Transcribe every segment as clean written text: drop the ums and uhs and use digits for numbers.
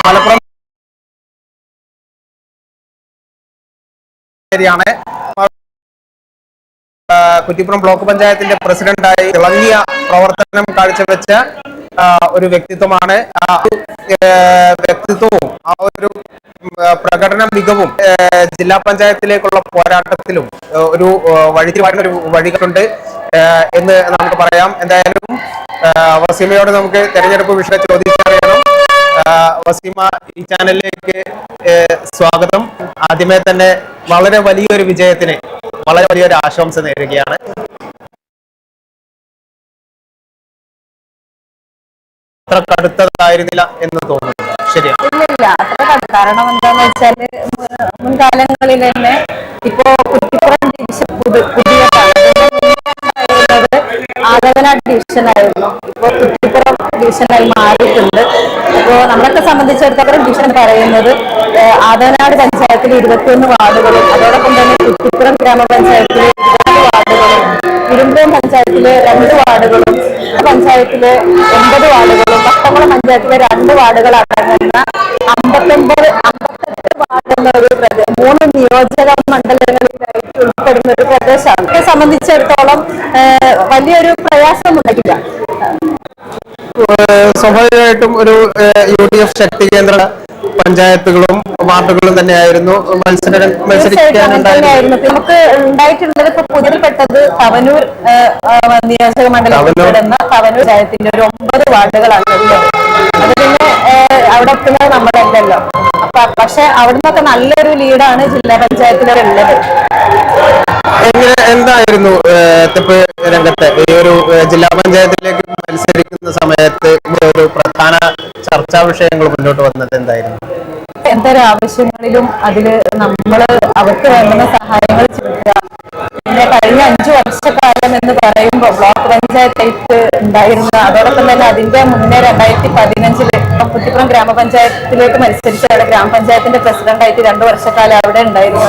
മലപ്പുറം ാണ് കുറ്റിപ്പുറം ബ്ലോക്ക് പഞ്ചായത്തിന്റെ പ്രസിഡന്റായി തിളങ്ങിയ പ്രവർത്തനം കാഴ്ചവെച്ച ഒരു വ്യക്തിത്വമാണ്. വ്യക്തിത്വവും ആ ഒരു പ്രകടന മികവും ജില്ലാ പഞ്ചായത്തിലേക്കുള്ള പോരാട്ടത്തിലും ഒരു വഴികളുണ്ട് എന്ന് നമുക്ക് പറയാം. എന്തായാലും വസീമയോട് നമുക്ക് തെരഞ്ഞെടുപ്പ് വിഷയം ചോദിച്ചറിയണം. വസീമ, ഈ ചാനലിലേക്ക് സ്വാഗതം. ആദ്യമേ തന്നെ വളരെ വലിയൊരു വിജയത്തിന് വളരെ വലിയൊരു ആശംസ നേരുകയാണ്. അത്ര കടുത്തതായിരുന്നില്ല എന്ന് തോന്നുന്നു, ശരിയാണ്? ഇല്ല, അത്ര കാരണം എന്താന്ന് വെച്ചാല് മുൻകാലങ്ങളിൽ തന്നെ ഇപ്പോ കുറ്റിപ്പുറം ഡിവിഷൻ ആദവനാട് ഡിവിഷൻ ആയിരുന്നു. ഇപ്പൊ കുറ്റിപ്പുറം ഡിവിഷനായി മാറിയിട്ടുണ്ട്. അപ്പോ നമ്മളൊക്കെ സംബന്ധിച്ചിടത്തോളം ഡിവിഷൻ പറയുന്നത് ആദവനാട് പഞ്ചായത്തിൽ 21 വാർഡുകളും അതോടൊപ്പം തന്നെ കുറ്റിപ്പുറം ഗ്രാമപഞ്ചായത്തിലെ 20 വാർഡുകളും ഇരുമ്പുറം പഞ്ചായത്തിലെ 2 വാർഡുകളും പഞ്ചായത്തിലെ 9 വാർഡുകളും വട്ടംകുളം പഞ്ചായത്തിലെ 2 വാർഡുകൾ അടങ്ങുന്ന 58 വാർഡുള്ള ഒരു 3 നിയോജക മണ്ഡലങ്ങളിലായിട്ട് ഉൾപ്പെടുന്ന ഒരു പ്രദേശമാണ്. ഇതേ സംബന്ധിച്ചിടത്തോളം വലിയൊരു പ്രയാസം ഉണ്ടാക്കില്ല. സ്വാഭാവികമായിട്ടും ഒരു UDF ശക്തി കേന്ദ്ര പഞ്ചായത്തുകളും വാർഡുകളും തന്നെയായിരുന്നു മത്സരിക്കാനുണ്ടായിരുന്നു. നമുക്ക് ഉണ്ടായിട്ടുള്ളത് ഇപ്പൊ പുതിയപ്പെട്ടത് തവനൂർ നിയോജക മണ്ഡലത്തിൽപ്പെടുന്ന തവനൂർ പഞ്ചായത്തിന്റെ ഒരു 9 വാർഡുകളാണ് ഉള്ളത്. അത് പിന്നെ അവിടെ എത്തുന്നത് നമ്മളല്ലല്ലോ. പക്ഷെ അവിടെ നിന്നൊക്കെ നല്ലൊരു ലീഡാണ് ജില്ലാ പഞ്ചായത്തിലുള്ളത്. എന്തായിരുന്നു തെപ്പ് രംഗത്ത് ഈ ഒരു ജില്ലാ പഞ്ചായത്തിലേക്ക് മത്സരിക്കുന്ന സമയത്ത് ഒരു പ്രധാന ചർച്ചാ വിഷയങ്ങൾ മുന്നോട്ട് വന്നത് എന്തായിരുന്നു? എന്തൊരു ആവശ്യങ്ങളിലും അതില് നമ്മള് അവർക്ക് വേണ്ടുന്ന സഹായങ്ങൾ ചെയ്യുക. പിന്നെ കഴിഞ്ഞ 5 വർഷക്കാലം എന്ന് പറയുമ്പോൾ ബ്ലോക്ക് പഞ്ചായത്തായിട്ട് ഉണ്ടായിരുന്ന, അതോടൊപ്പം തന്നെ അതിന്റെ മുന്നേ 2015 കുറ്റിപ്പുറം ഗ്രാമപഞ്ചായത്തിലേക്ക് മത്സരിച്ചാണ് ഗ്രാമപഞ്ചായത്തിന്റെ പ്രസിഡന്റായിട്ട് 2 വർഷക്കാലം അവിടെ ഉണ്ടായിരുന്നു.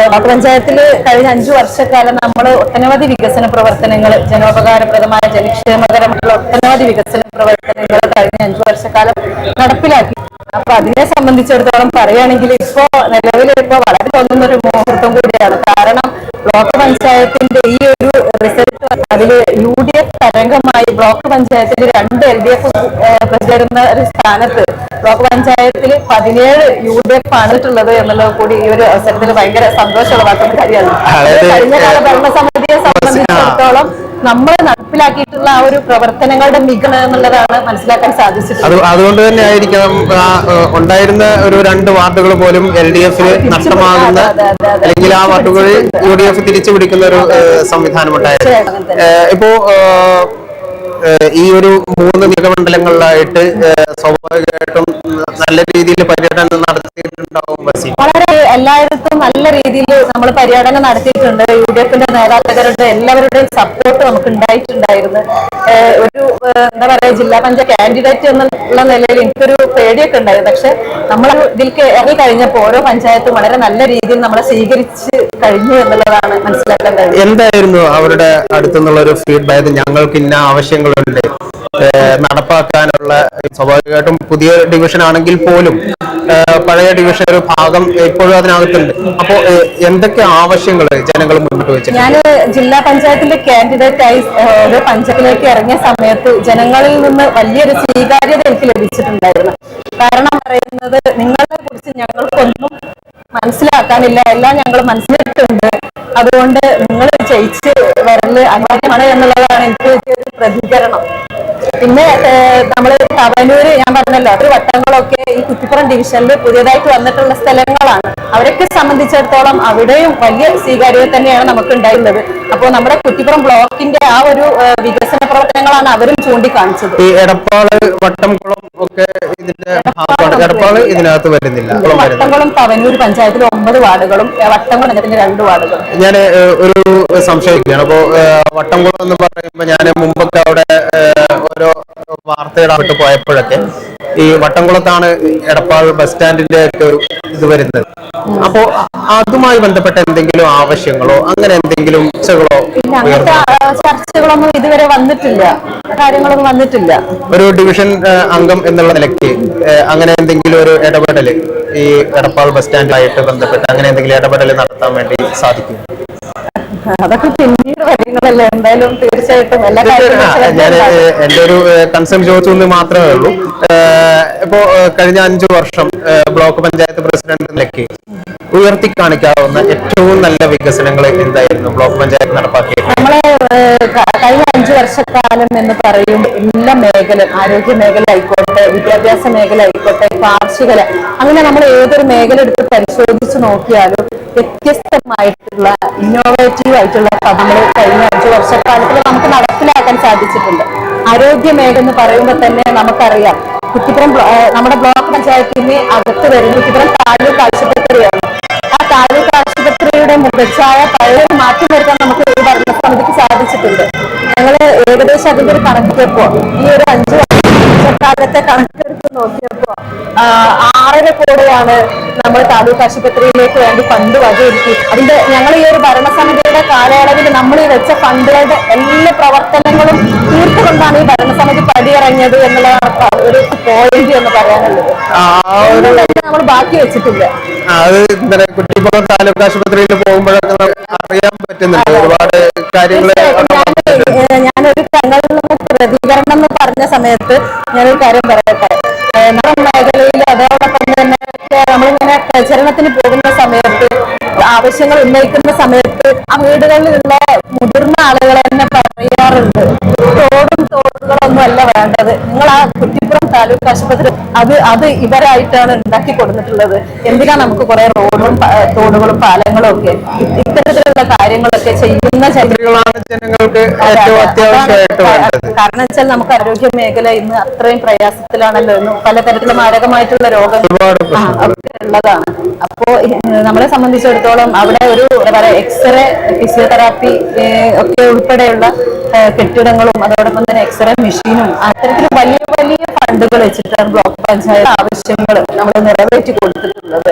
ബ്ലോക്ക് പഞ്ചായത്തിൽ കഴിഞ്ഞ 5 വർഷക്കാലം നമ്മൾ ഒട്ടനവധി വികസന പ്രവർത്തനങ്ങൾ, ജനോപകാരപ്രദമായ ജനക്ഷേമകരമായിട്ടുള്ള ഒട്ടനവധി വികസന പ്രവർത്തനങ്ങൾ കഴിഞ്ഞ 5 വർഷക്കാലം നടപ്പിലാക്കി. അപ്പൊ അതിനെ സംബന്ധിച്ചിടത്തോളം പറയുകയാണെങ്കിൽ ഇപ്പോ നിലവിലിപ്പോ വളരെ തോന്നുന്ന ഒരു മുഹൂർത്തം കൂടിയാണ്. കാരണം ബ്ലോക്ക് പഞ്ചായത്തിന്റെ ഈ ഒരു റിസൾട്ട് അതില് UDF തരംഗമായി ബ്ലോക്ക് പഞ്ചായത്തിൽ 2 LDF പ്രചരിക്കുന്ന ഒരു സ്ഥാനത്ത് ബ്ലോക്ക് പഞ്ചായത്തിൽ 17 UDF ആണിട്ടുള്ളത് എന്നുള്ളത് കൂടി ഈ ഒരു അവസരത്തിൽ ഭയങ്കര സന്തോഷമുള്ളതാക്കുന്ന കാര്യമാണ്. കഴിഞ്ഞ കാല ഭരണസമിതിയെ സംബന്ധിച്ചിടത്തോളം നമ്മൾ നടപ്പിലാക്കിയിട്ടുള്ള ആ ഒരു പ്രവർത്തനങ്ങളുടെ മികവ് എന്നുള്ളതാണ് മനസ്സിലാക്കാൻ സാധിച്ചിട്ടുള്ളത്. അതുകൊണ്ട് തന്നെ ആയിരിക്കണം ഉണ്ടായിരുന്ന ഒരു 2 വാർഡുകൾ പോലും LDF നഷ്ടമാകുന്ന, അല്ലെങ്കിൽ ആ വാർഡുകളിൽ UDF തിരിച്ചു പിടിക്കുന്ന ഒരു സംവിധാനം ഉണ്ടായിരുന്നു. ഇപ്പോ ഈ ഒരു 3 നിയമമണ്ഡലങ്ങളിലായിട്ട് സ്വാഭാവികമായിട്ടും നല്ല രീതിയിൽ പര്യടനം നടത്തിയിട്ടുണ്ടാവും. വളരെ എല്ലായിടത്തും നല്ല രീതിയിൽ നമ്മൾ പര്യടനം നടത്തിയിട്ടുണ്ട്. UDFന്റെ നേതാക്കളുടെ എല്ലാവരുടെയും സപ്പോർട്ട് നമുക്ക് ഉണ്ടായിട്ടുണ്ടായിരുന്നു. ഒരു എന്താ പറയാ, ജില്ലാ പഞ്ചായത്ത് കാൻഡിഡേറ്റ് എന്നുള്ള നിലയിൽ എനിക്കൊരു പേടിയൊക്കെ ഉണ്ടായിരുന്നു. പക്ഷെ നമ്മൾ ഇതിലേക്ക് ഇറങ്ങി കഴിഞ്ഞപ്പോൾ ഓരോ പഞ്ചായത്തും വളരെ നല്ല രീതിയിൽ നമ്മളെ സ്വീകരിച്ച് കഴിഞ്ഞു എന്നുള്ളതാണ് മനസ്സിലാക്കാൻ കഴിയുന്നത്. എന്തായിരുന്നു അവരുടെ അടുത്തുനിന്നുള്ള ഒരു ഫീഡ്ബാക്ക്? ഞങ്ങൾക്ക് ഇന്ന ആവശ്യങ്ങളുണ്ട് നടപ്പാക്കാനുള്ള. സ്വാഭാവികമായിട്ടും പുതിയ ഡിവിഷൻ ആണെങ്കിൽ പോലും പഴയ ഡിവിഷൻ ഒരു ഭാഗം ഇപ്പോഴും അതിനകത്തുണ്ട്. അപ്പോ എന്തൊക്കെ ആവശ്യങ്ങൾ ജനങ്ങൾ മുന്നോട്ട് വെച്ചു? ഞാൻ ജില്ലാ പഞ്ചായത്തിന്റെ കാൻഡിഡേറ്റായി ഒരു പഞ്ചായത്തിലേക്ക് ഇറങ്ങിയ സമയത്ത് ജനങ്ങളിൽ നിന്ന് വലിയൊരു സ്വീകാര്യത എനിക്ക് ലഭിച്ചിട്ടുണ്ടായിരുന്നു. കാരണം പറയുന്നത്, നിങ്ങളെ കുറിച്ച് ഞങ്ങൾക്കൊന്നും മനസ്സിലാക്കാനില്ല, എല്ലാം ഞങ്ങൾ മനസ്സിലാക്കിയിട്ടുണ്ട്, അതുകൊണ്ട് നിങ്ങൾ ജയിച്ച് വരല് അനിവാര്യമാണ് എന്നുള്ളതാണ് എനിക്ക് ഒരു പ്രതികരണം. പിന്നെ നമ്മള് തവനൂര്, ഞാൻ പറഞ്ഞല്ലോ, ഒരു വട്ടങ്ങളൊക്കെ ഈ കുറ്റിപ്പുറം ഡിവിഷനിൽ പുതിയതായിട്ട് വന്നിട്ടുള്ള സ്ഥലങ്ങളാണ്. അവരൊക്കെ സംബന്ധിച്ചിടത്തോളം അവിടെയും വലിയ സ്വീകാര്യത തന്നെയാണ് നമുക്ക് ഉണ്ടായിരുന്നത്. അപ്പോൾ നമ്മുടെ കുറ്റിപ്പുറം ബ്ലോക്കിന്റെ ആ ഒരു വികസന പ്രവർത്തനങ്ങളാണ് അവരും ചൂണ്ടിക്കാണിച്ചത്. ഈ എടപ്പാള്, വട്ടംകുളം ഒക്കെ ഇതിനകത്ത് വരുന്നില്ല. വട്ടംകുളം തവനൂർ പഞ്ചായത്തിൽ 9 വാർഡുകളും വട്ടംകുളം 2 വാർഡുകളും. ഞാൻ ഒരു സംശയിക്കുകയാണ്. അപ്പോ വട്ടംകുളം എന്ന് പറയുമ്പോൾ ഞാൻ മുമ്പൊക്കെ അവിടെ ഓരോ വാർത്തയിടായിട്ട് പോയപ്പോഴൊക്കെ ഈ വട്ടംകുളത്താണ് എടപ്പാൾ ബസ് സ്റ്റാൻഡിന്റെ ഒക്കെ ഒരു ഇത് വരുന്നത്. അപ്പോ അതുമായി ബന്ധപ്പെട്ട എന്തെങ്കിലും ആവശ്യങ്ങളോ അങ്ങനെ എന്തെങ്കിലും ചർച്ചകളോ പിന്നെ അങ്ങനത്തെ ചർച്ചകളൊന്നും ഇതുവരെ വന്നിട്ടില്ല, കാര്യങ്ങളൊന്നും വന്നിട്ടില്ല. ഒരു ഡിവിഷൻ അംഗം എന്നുള്ള നിലയ്ക്ക് അങ്ങനെ എന്തെങ്കിലും ഒരു ഇടപെടൽ ഈ എടപ്പാൾ ബസ് സ്റ്റാൻഡുമായിട്ട് ബന്ധപ്പെട്ട് അങ്ങനെ എന്തെങ്കിലും ഇടപെടൽ നടത്താൻ വേണ്ടി സാധിക്കും? അതൊക്കെ പിന്നീട് കാര്യങ്ങളല്ലേ, എന്തായാലും തീർച്ചയായിട്ടും എല്ലാ ഞാൻ എന്റെ ഒരു കൺസേൺ ചോദിച്ചു എന്ന് മാത്രമേ ഉള്ളൂ. ഇപ്പോ കഴിഞ്ഞ 5 വർഷം ബ്ലോക്ക് പഞ്ചായത്ത് പ്രസിഡന്റ് നിലയ്ക്ക് ഉയർത്തി കാണിക്കാവുന്ന ഏറ്റവും നല്ല വികസനങ്ങൾ എന്തായിരുന്നു ബ്ലോക്ക് പഞ്ചായത്ത് നടപ്പാക്കിയത്? നമ്മളെ കഴിഞ്ഞ 5 വർഷക്കാലം എന്ന് പറയും എല്ലാ മേഖല, ആരോഗ്യ മേഖല ആയിക്കോട്ടെ, വിദ്യാഭ്യാസ മേഖല ആയിക്കോട്ടെ, കാർഷിക, അങ്ങനെ നമ്മൾ ഏതൊരു മേഖല എടുത്ത് പരിശോധിച്ച് നോക്കിയാലും വ്യത്യസ്തമായിട്ടുള്ള ഇന്നോവേറ്റീവ് ആയിട്ടുള്ള പദങ്ങൾ കഴിഞ്ഞ 5 വർഷക്കാലത്തിൽ നമുക്ക് നടപ്പിലാക്കാൻ സാധിച്ചിട്ടുണ്ട്. ആരോഗ്യ മേഖല എന്ന് പറയുമ്പോൾ തന്നെ നമുക്കറിയാം, കുറ്റിപ്പുറം നമ്മുടെ ബ്ലോക്ക് പഞ്ചായത്തിന് അകത്ത് വരുന്ന കുറ്റിപ്പുറം താലൂക്ക് ആശുപത്രിയാണ്. ആ താലൂക്ക് ആശുപത്രിയുടെ മുഖച്ഛായ പഴയ മാറ്റം വരുത്താൻ നമുക്ക് ഈ ഭരണസമിതിക്ക് സാധിച്ചിട്ടുണ്ട്. ഞങ്ങള് ഏകദേശം അതിന്റെ ഒരു കണക്കെടുപ്പോ ഈ ഒരു 5 വർഷക്കാലത്തെ കണക്കെടുത്ത് നോക്കിയപ്പോ 6.5 കോടിയാണ് നമ്മൾ താലൂക്ക് ആശുപത്രിയിലേക്ക് വേണ്ടി ഫണ്ട് വകയിരുത്തി. അതിന്റെ ഞങ്ങൾ ഈ ഒരു ഭരണസമിതിയുടെ കാലയളവിൽ നമ്മൾ ഈ വെച്ച ഫണ്ടുകളുടെ എല്ലാ പ്രവർത്തനങ്ങളും തീർത്തുകൊണ്ടാണ് ഈ ഭരണസമിതി പടിയിറങ്ങിയത് എന്നുള്ളതാണ് ഒരു പോയിന്റ് എന്ന് പറയാനുള്ളത്. നമ്മൾ ബാക്കി വെച്ചിട്ടില്ല. അത് കുറ്റിപ്പുറം താലൂക്ക് ആശുപത്രിയിൽ പോകുമ്പോഴൊക്കെ അറിയാൻ പറ്റുന്നുണ്ട് ഒരുപാട് കാര്യങ്ങൾ. ഞാനൊരു ഞങ്ങളിൽ നിന്ന് പ്രതികരണം എന്ന് പറഞ്ഞ സമയത്ത് ഞാനൊരു കാര്യം പറയട്ടെ. നമ്മുടെ മേഖലയിൽ അതോടൊപ്പം തന്നെ നമ്മളിങ്ങനെ പ്രചരണത്തിന് പോകുന്ന സമയത്ത്, ആവശ്യങ്ങൾ ഉന്നയിക്കുന്ന സമയത്ത് ആ വീടുകളിലുള്ള മുതിർന്ന ആളുകൾ തന്നെ പറയാറുണ്ട്, റോഡും തോടുകളൊന്നും അല്ല വേണ്ടത്, നിങ്ങൾ ആ കുറ്റിപ്പുറം താലൂക്ക് ആശുപത്രി അത് ഇവരായിട്ടാണ് ഉണ്ടാക്കി കൊടുത്തിട്ടുള്ളത്, എന്തിനാ നമുക്ക് കുറെ റോഡും തോടുകളും പാലങ്ങളും ഒക്കെ, ഇത്തരത്തിലുള്ള കാര്യങ്ങളൊക്കെ ചെയ്യുന്ന ജനങ്ങൾക്ക് കാരണം വെച്ചാൽ നമുക്ക് ആരോഗ്യ മേഖല ഇന്ന് അത്രയും പ്രയാസത്തിലാണല്ലോ, ഇന്ന് പലതരത്തിലുള്ള മാരകമായിട്ടുള്ള രോഗങ്ങൾ ഒക്കെ ഉള്ളതാണ്. അപ്പോ നമ്മളെ സംബന്ധിച്ചിടത്തോളം അവിടെ ഒരു എക്സ്റേ, ഫിസിയോതെറാപ്പി ഒക്കെ ഉൾപ്പെടെയുള്ള കെട്ടിടങ്ങളും അതോടൊപ്പം തന്നെ എക്സ്റേ മെഷീനും അത്തരത്തിൽ വലിയ വലിയ ഫണ്ടുകൾ വെച്ചിട്ടാണ് ബ്ലോക്ക് പഞ്ചായത്ത് ആവശ്യങ്ങൾ നമ്മൾ നിറവേറ്റി കൊടുത്തിട്ടുള്ളത്.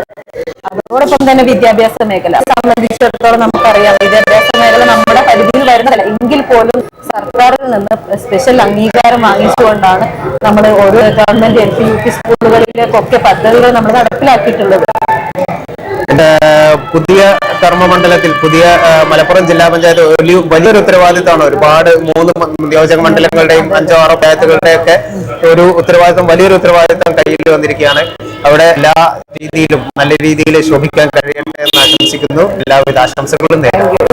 അതോടൊപ്പം തന്നെ വിദ്യാഭ്യാസ മേഖല സംബന്ധിച്ചിടത്തോളം നമുക്കറിയാം, വിദ്യാഭ്യാസ മേഖല നമ്മുടെ പരിധിയിൽ വരുന്നതല്ല എങ്കിൽ പോലും സർക്കാരിൽ നിന്ന് സ്പെഷ്യൽ അംഗീകാരം വാങ്ങിച്ചുകൊണ്ടാണ് നമ്മൾ ഓരോ ഗവൺമെന്റ് LP UP സ്കൂളുകളിലേക്കൊക്കെ പദ്ധതികൾ നമ്മൾ നടപ്പിലാക്കിയിട്ടുള്ളത്. പുതിയ കർമ്മമണ്ഡലത്തിൽ പുതിയ മലപ്പുറം ജില്ലാ പഞ്ചായത്ത് വലിയൊരു ഉത്തരവാദിത്തമാണ്. ഒരുപാട് 3 നിയോജക മണ്ഡലങ്ങളുടെയും 5-6 പഞ്ചായത്തുകളുടെയും ഒക്കെ ഒരു ഉത്തരവാദിത്തം, വലിയൊരു ഉത്തരവാദിത്തം കയ്യിൽ വന്നിരിക്കുകയാണ്. അവിടെ എല്ലാ രീതിയിലും നല്ല രീതിയിൽ ശോഭിക്കാൻ കഴിയട്ടെ എന്ന് ആശംസിക്കുന്നു. എല്ലാവിധ ആശംസകളും നേരുന്നു.